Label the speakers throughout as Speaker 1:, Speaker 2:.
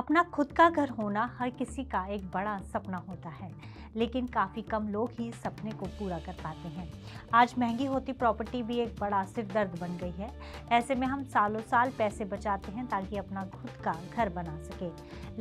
Speaker 1: अपना खुद का घर होना हर किसी का एक बड़ा सपना होता है, लेकिन काफ़ी कम लोग ही इस सपने को पूरा कर पाते हैं। आज महंगी होती प्रॉपर्टी भी एक बड़ा सिरदर्द बन गई है। ऐसे में हम सालों साल पैसे बचाते हैं ताकि अपना खुद का घर बना सके,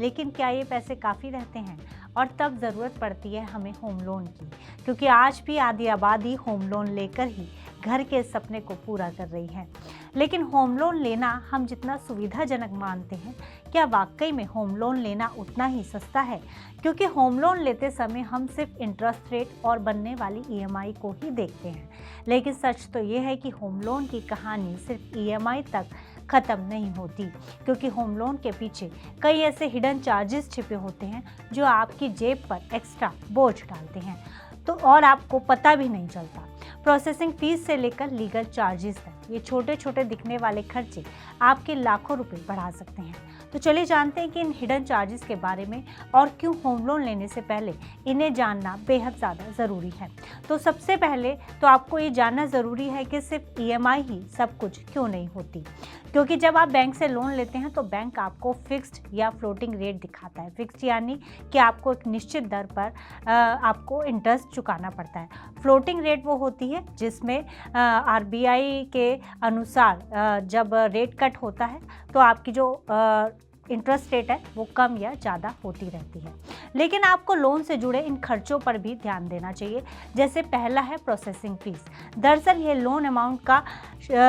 Speaker 1: लेकिन क्या ये पैसे काफ़ी रहते हैं? और तब ज़रूरत पड़ती है हमें होम लोन की, क्योंकि आज भी आधी आबादी होम लोन लेकर ही घर के सपने को पूरा कर रही है। लेकिन होम लोन लेना हम जितना सुविधाजनक मानते हैं, क्या वाकई में होम लोन लेना उतना ही सस्ता है? क्योंकि होम लोन लेते समय हम सिर्फ इंटरेस्ट रेट और बनने वाली ईएमआई को ही देखते हैं, लेकिन सच तो ये है कि होम लोन की कहानी सिर्फ ईएमआई तक ख़त्म नहीं होती, क्योंकि होम लोन के पीछे कई ऐसे हिडन चार्जेस छिपे होते हैं जो आपकी जेब पर एक्स्ट्रा बोझ डालते हैं और आपको पता भी नहीं चलता। प्रोसेसिंग फीस से लेकर लीगल चार्जेस तक ये छोटे छोटे दिखने वाले खर्चे आपके लाखों रुपए बढ़ा सकते हैं। तो चलिए जानते हैं कि इन हिडन चार्जेस के बारे में और क्यों होम लोन लेने से पहले इन्हें जानना बेहद ज़्यादा ज़रूरी है। तो सबसे पहले तो आपको ये जानना ज़रूरी है कि सिर्फ ईएमआई ही सब कुछ क्यों नहीं होती, क्योंकि जब आप बैंक से लोन लेते हैं तो बैंक आपको फिक्स्ड या फ्लोटिंग रेट दिखाता है। फिक्स्ड यानी कि आपको एक निश्चित दर पर आपको इंटरेस्ट चुकाना पड़ता है। फ्लोटिंग रेट वो होती है जिसमें आरबीआई के अनुसार जब रेट कट होता है तो आपकी जो इंटरेस्ट रेट है वो कम या ज़्यादा होती रहती है। लेकिन आपको लोन से जुड़े इन खर्चों पर भी ध्यान देना चाहिए। जैसे पहला है प्रोसेसिंग फीस। दरअसल ये लोन अमाउंट का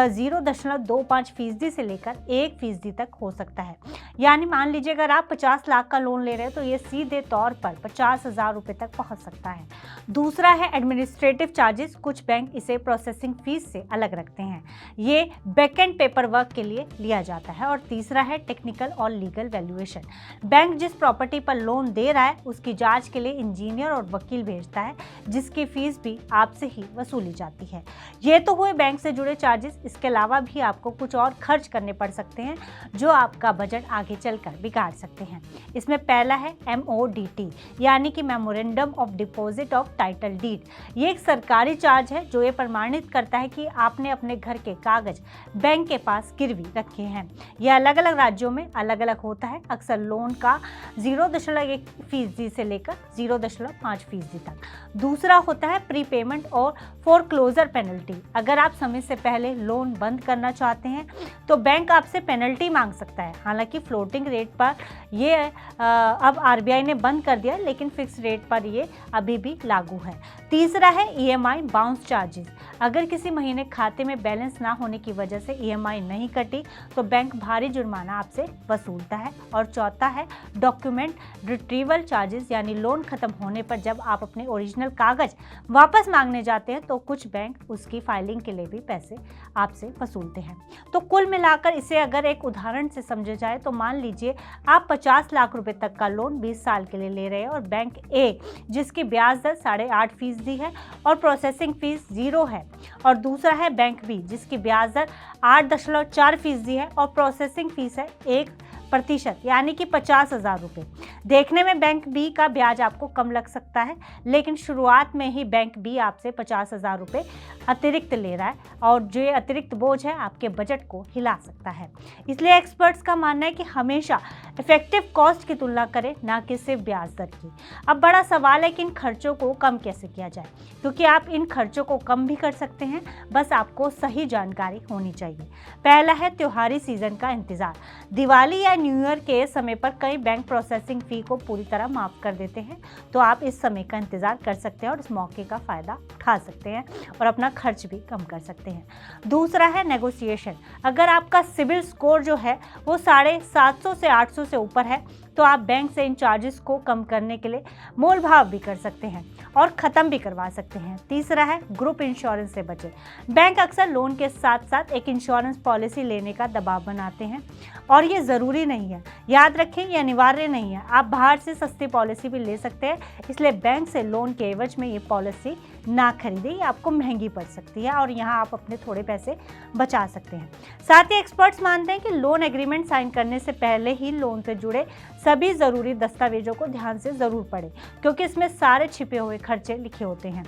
Speaker 1: 0.25% से लेकर 1% तक हो सकता है। यानी मान लीजिए अगर आप 50 लाख का लोन ले रहे हैं तो ये सीधे तौर पर 50,000 रुपये तक पहुंच सकता है। दूसरा है एडमिनिस्ट्रेटिव चार्जेस। कुछ बैंक इसे प्रोसेसिंग फीस से अलग रखते हैं, ये बैकएंड पेपर वर्क के लिए लिया जाता है। और तीसरा है टेक्निकल और लीगल वैल्यूएशन। बैंक जिस प्रॉपर्टी पर लोन दे रहा है उसकी जांच के लिए इंजीनियर और वकील भेजता है, जिसकी फीस भी आपसे ही वसूली जाती है। ये तो हुए बैंक से जुड़े चार्जेस। इसके अलावा भी आपको कुछ और खर्च करने पड़ सकते हैं जो आपका बजट आगे चलकर बिगाड़ सकते हैं। इसमें पहला है MODT, यानी कि memorandum of deposit of title deed. ये एक सरकारी चार्ज है जो ये प्रमाणित करता है कि आपने अपने घर के कागज बैंक के पास गिरवी रखे हैं। यह अलग अलग राज्यों में अलग अलग होता है। अक्सर लोन का 0.1% से लेकर 0.5% तक। दूसरा होता है प्रीपेमेंट और फोरक्लोजर पेनल्टी। अगर आप समय से पहले लोन बंद करना चाहते हैं तो बैंक आपसे पेनल्टी मांग सकता है। हालांकि फ्लोटिंग रेट पर ये अब आरबीआई ने बंद कर दिया, लेकिन फिक्स रेट पर ये अभी भी लागू है। तीसरा है ईएमआई बाउंस चार्जेस। अगर किसी महीने खाते में बैलेंस ना होने की वजह से ईएमआई नहीं कटी तो बैंक भारी जुर्माना आपसे वसूलता है। और चौथा है डॉक्यूमेंट रिट्रीवल चार्जेस, यानी लोन खत्म होने पर जब आप अपने ओरिजिनल कागज वापस मांगने जाते हैं तो कुछ बैंक उसकी फाइलिंग के लिए भी पैसे आपसे वसूलते हैं। तो कुल मिलाकर इसे अगर एक उदाहरण से समझा जाए तो मान लीजिए आप 50 लाख रुपए तक का लोन 20 साल के लिए ले रहे हैं और बैंक ए जिसकी ब्याज दर 8.5% है और प्रोसेसिंग फीस 0 है, और दूसरा है बैंक बी जिसकी ब्याज दर 8.4% है और प्रोसेसिंग फीस है 1%, यानी कि 50,000 रुपये। देखने में बैंक बी का ब्याज आपको कम लग सकता है, लेकिन शुरुआत में ही बैंक बी आपसे 50,000 रुपये अतिरिक्त ले रहा है और जो ये अतिरिक्त बोझ है आपके बजट को हिला सकता है। इसलिए एक्सपर्ट्स का मानना है कि हमेशा इफेक्टिव कॉस्ट की तुलना करें, ना कि सिर्फ ब्याज दर की। अब बड़ा सवाल है कि इन खर्चों को कम कैसे किया जाए, क्योंकि आप इन खर्चों को कम भी कर सकते हैं, बस आपको सही जानकारी होनी चाहिए। पहला है त्योहारी सीजन का इंतजार। दिवाली या न्यू ईयर के समय पर कई बैंक प्रोसेसिंग फी को पूरी तरह माफ कर देते हैं, तो आप इस समय का इंतजार कर सकते हैं और इस मौके का फायदा उठा सकते हैं और अपना खर्च भी कम कर सकते हैं। दूसरा है नेगोशिएशन। अगर आपका सिबिल स्कोर जो है वो 750 से 800 से ऊपर है तो आप बैंक से इन चार्जेस को कम करने के लिए मोल भाव भी कर सकते हैं और ख़त्म भी करवा सकते हैं। तीसरा है ग्रुप इंश्योरेंस से बचें। बैंक अक्सर लोन के साथ साथ एक इंश्योरेंस पॉलिसी लेने का दबाव बनाते हैं और ये ज़रूरी नहीं है। याद रखें, ये अनिवार्य नहीं है। आप बाहर से सस्ती पॉलिसी भी ले सकते हैं, इसलिए बैंक से लोन के एवज में ये पॉलिसी ना खरीदें, ये आपको महंगी पड़ सकती है और यहाँ आप अपने थोड़े पैसे बचा सकते हैं। साथ ही एक्सपर्ट्स मानते हैं कि लोन एग्रीमेंट साइन करने से पहले ही लोन से जुड़े सभी ज़रूरी दस्तावेजों को ध्यान से ज़रूर पढ़ें, क्योंकि इसमें सारे छिपे हुए खर्चे लिखे होते हैं।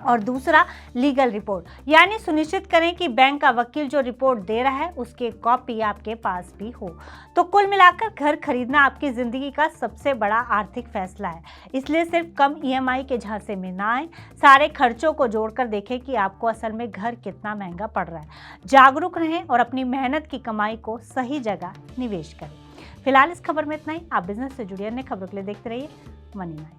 Speaker 1: और दूसरा लीगल रिपोर्ट, यानी सुनिश्चित करें कि बैंक का वकील जो रिपोर्ट दे रहा है उसकी कॉपी आपके पास भी हो। तो कुल मिलाकर घर खरीदना आपकी जिंदगी का सबसे बड़ा आर्थिक फैसला है, इसलिए सिर्फ कम ईएमआई के झांसे में ना आए। सारे खर्चों को जोड़कर देखें कि आपको असल में घर कितना महंगा पड़ रहा है। जागरूक रहें और अपनी मेहनत की कमाई को सही जगह निवेश करें। फिलहाल इस खबर में इतना ही। आप बिजनेस से जुड़ी अन्य खबरों के लिए देखते रहिए मनी माइंड।